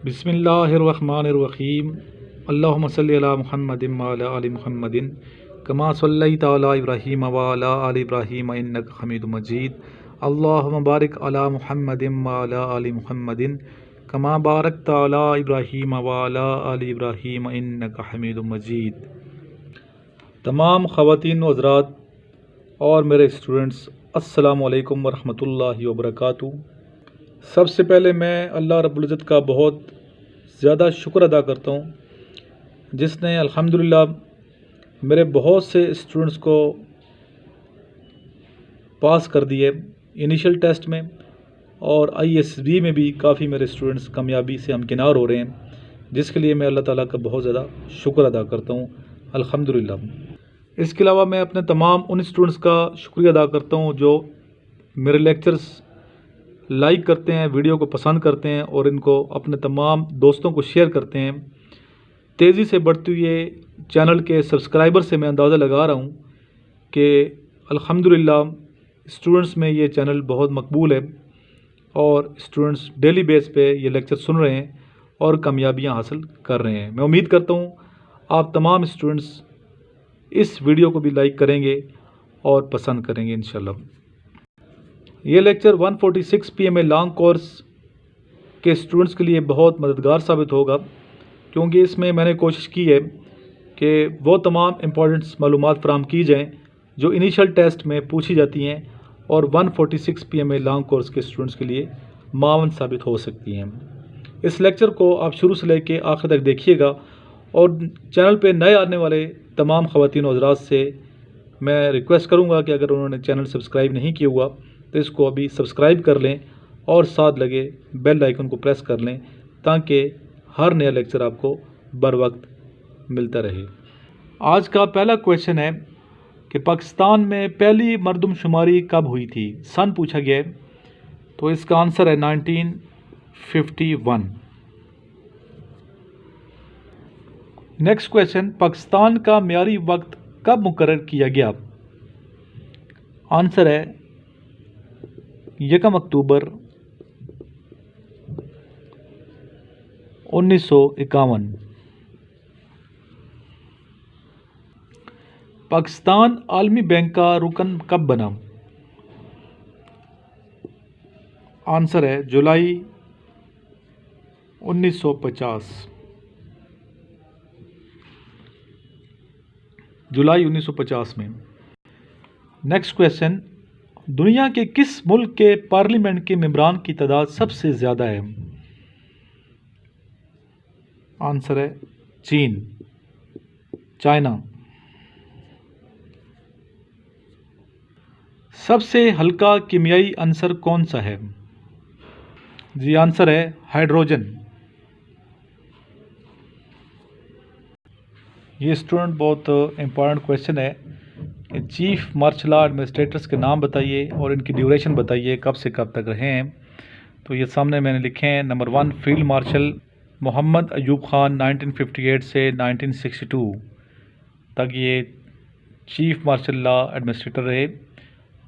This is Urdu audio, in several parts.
بسم اللہ الرحمن الرحیم اللہم صلی علی محمد وعلی آل محمد کما صلیت علی ابراہیم وعلی آل ابراہیم انک حمید مجید اللہم بارک علی محمد وعلی آل محمد کما بارکت علی ابراہیم وعلی آل ابراہیم انک حمید مجید۔ تمام خواتین و حضرات اور میرے اسٹوڈنٹس، السلام علیکم ورحمۃ اللہ وبرکاتہ۔ سب سے پہلے میں اللہ رب العزت کا بہت زیادہ شکر ادا کرتا ہوں جس نے الحمدللہ میرے بہت سے اسٹوڈنٹس کو پاس کر دیے انیشل ٹیسٹ میں، اور ISB میں بھی کافی میرے اسٹوڈنٹس کامیابی سے ہمکنار ہو رہے ہیں، جس کے لیے میں اللہ تعالیٰ کا بہت زیادہ شکر ادا کرتا ہوں الحمدللہ۔ اس کے علاوہ میں اپنے تمام ان اسٹوڈنٹس کا شکریہ ادا کرتا ہوں جو میرے لیکچرز لائک کرتے ہیں، ویڈیو کو پسند کرتے ہیں اور ان کو اپنے تمام دوستوں کو شیئر کرتے ہیں۔ تیزی سے بڑھتے ہوئے چینل کے سبسکرائبر سے میں اندازہ لگا رہا ہوں کہ الحمدللہ اسٹوڈنٹس میں یہ چینل بہت مقبول ہے اور اسٹوڈنٹس ڈیلی بیس پہ یہ لیکچر سن رہے ہیں اور کامیابیاں حاصل کر رہے ہیں۔ میں امید کرتا ہوں آپ تمام اسٹوڈنٹس اس ویڈیو کو بھی لائک کریں گے اور پسند کریں گے انشاءاللہ۔ یہ لیکچر 146 PMA لانگ کورس کے اسٹوڈنٹس کے لیے بہت مددگار ثابت ہوگا، کیونکہ اس میں نے کوشش کی ہے کہ وہ تمام امپورٹنٹس معلومات فراہم کی جائیں جو انیشل ٹیسٹ میں پوچھی جاتی ہیں اور 146 PMA لانگ کورس کے اسٹوڈنٹس کے لیے معاون ثابت ہو سکتی ہیں۔ اس لیکچر کو آپ شروع سے لے کے آخر تک دیکھیے گا، اور چینل پہ نئے آنے والے تمام خواتین و حضرات سے میں ریکویسٹ کروں گا کہ اگر انہوں نے چینل سبسکرائب نہیں کیا ہوا تو اس کو ابھی سبسکرائب کر لیں اور ساتھ لگے بیل آئیکن کو پریس کر لیں تاکہ ہر نیا لیکچر آپ کو بر وقت ملتا رہے۔ آج کا پہلا کویشچن ہے کہ پاکستان میں پہلی مردم شماری کب ہوئی تھی؟ سن پوچھا گیا ہے، تو اس کا آنسر ہے 1951۔ نیکسٹ کویشچن، پاکستان کا معیاری وقت کب مقرر کیا گیا؟ آنسر ہے 1 اکتوبر 1951۔ پاکستان عالمی بینک کا رکن کب بنا؟ آنسر ہے جولائی 1950۔ جولائی 1950 میں۔ نیکسٹ کویشچن، دنیا کے کس ملک کے پارلیمنٹ کے ممبران کی تعداد سب سے زیادہ ہے؟ آنسر ہے چین، چائنا۔ سب سے ہلکا کیمیائی عنصر کون سا ہے؟ جی آنسر ہے ہائیڈروجن۔ یہ اسٹوڈنٹ بہت امپورٹنٹ کویشچن ہے کہ چیف مارشل لا ایڈمنسٹریٹرز کے نام بتائیے اور ان کی ڈیوریشن بتائیے، کب سے کب تک رہے ہیں۔ تو یہ سامنے میں نے لکھے ہیں۔ نمبر 1 فیلڈ مارشل محمد ایوب خان 1958 سے 1962 تک یہ چیف مارشل لا ایڈمنسٹریٹر رہے۔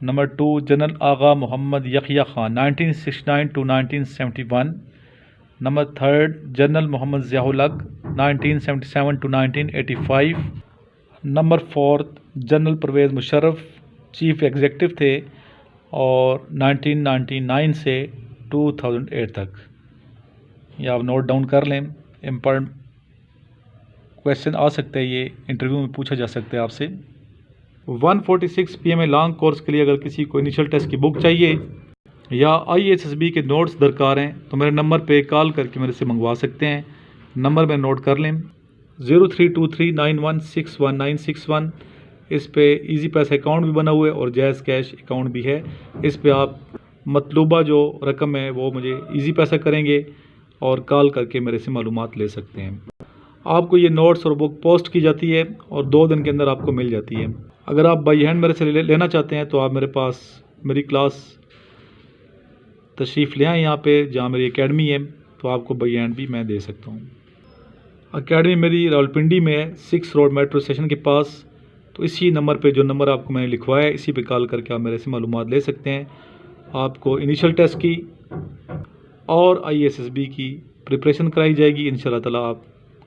نمبر 2 جنرل آغا محمد یحییٰ خان 1969 to 1971۔ نمبر 3 جنرل محمد ضیاء الحق 1977 to 1985۔ نمبر 4 general Pervez Musharraf chief executive تھے اور 1999 سے 2008 تک۔ یہ آپ نوٹ ڈاؤن کر لیں، امپورٹنٹ کویشچن آ سکتا ہے، یہ انٹرویو میں پوچھا جا سکتا ہے آپ سے۔ 146 PMA لانگ کورس کے لیے اگر کسی کو انیشل ٹیسٹ کی بک چاہیے یا ISSB کے نوٹس درکار ہیں تو میرے نمبر پہ کال کر کے میرے سے منگوا سکتے ہیں۔ نمبر میں نوٹ کر لیں 0323916191۔ اس پہ ایزی پیسہ اکاؤنٹ بھی بنا ہوا ہے اور جائز کیش اکاؤنٹ بھی ہے۔ اس پہ آپ مطلوبہ جو رقم ہے وہ مجھے ایزی پیسہ کریں گے اور کال کر کے میرے سے معلومات لے سکتے ہیں۔ آپ کو یہ نوٹس اور بک پوسٹ کی جاتی ہے اور 2 دن کے اندر آپ کو مل جاتی ہے۔ اگر آپ بائی ہینڈ میرے سے لینا چاہتے ہیں تو آپ میرے پاس میری کلاس تشریف لے آئیں یہاں پہ جہاں میری اکیڈمی ہے، تو آپ کو بائی ہینڈ بھی میں دے سکتا ہوں۔ اکیڈمی میری راولپنڈی میں ہے، 6 روڈ میٹرو اسٹیشن کے پاس۔ تو اسی نمبر پہ جو نمبر آپ کو میں نے لکھوایا ہے اسی پہ کال کر کے آپ میرے سے معلومات لے سکتے ہیں۔ آپ کو انیشل ٹیسٹ کی اور ISSB کی پریپریشن کرائی جائے گی۔ انشاءاللہ تعالیٰ آپ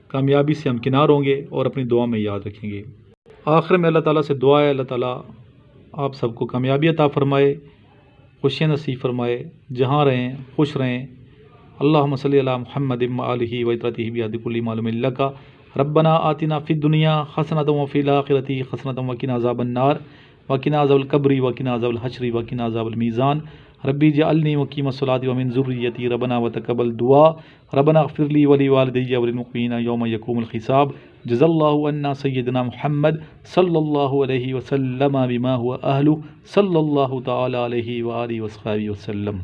کامیابی سے ہمکنار ہوں گے اور اپنی دعا میں یاد رکھیں گے۔ آخر میں اللہ تعالیٰ سے دعا ہے، اللہ تعالیٰ آپ سب کو کامیابی عطا فرمائے، خوشیاں نصیب فرمائے، جہاں رہیں خوش رہیں۔ اللہم صلی علی محمد وآلہ وطرتہ بعد کل معلوم لک ربنا آتنا فی الدنیا حسنۃ وفی الآخرۃ حسنۃ وقنا عذاب النار وقنا عذاب القبر وقنا عذاب الحشر وقنا عذاب المیزان ربی اجعلنی مقیم الصلاۃ ومن ذریتی ربنا وتقبل دعا ربنا اغفر لی ولوالدی وللمؤمنین یوم یقوم الحساب جزا اللہ عنا سیدنا محمد صلی اللہ علیہ وسلم بما هو اہلہ صلی اللہ تعالی علیہ وآلہ وصحبہ وسلم۔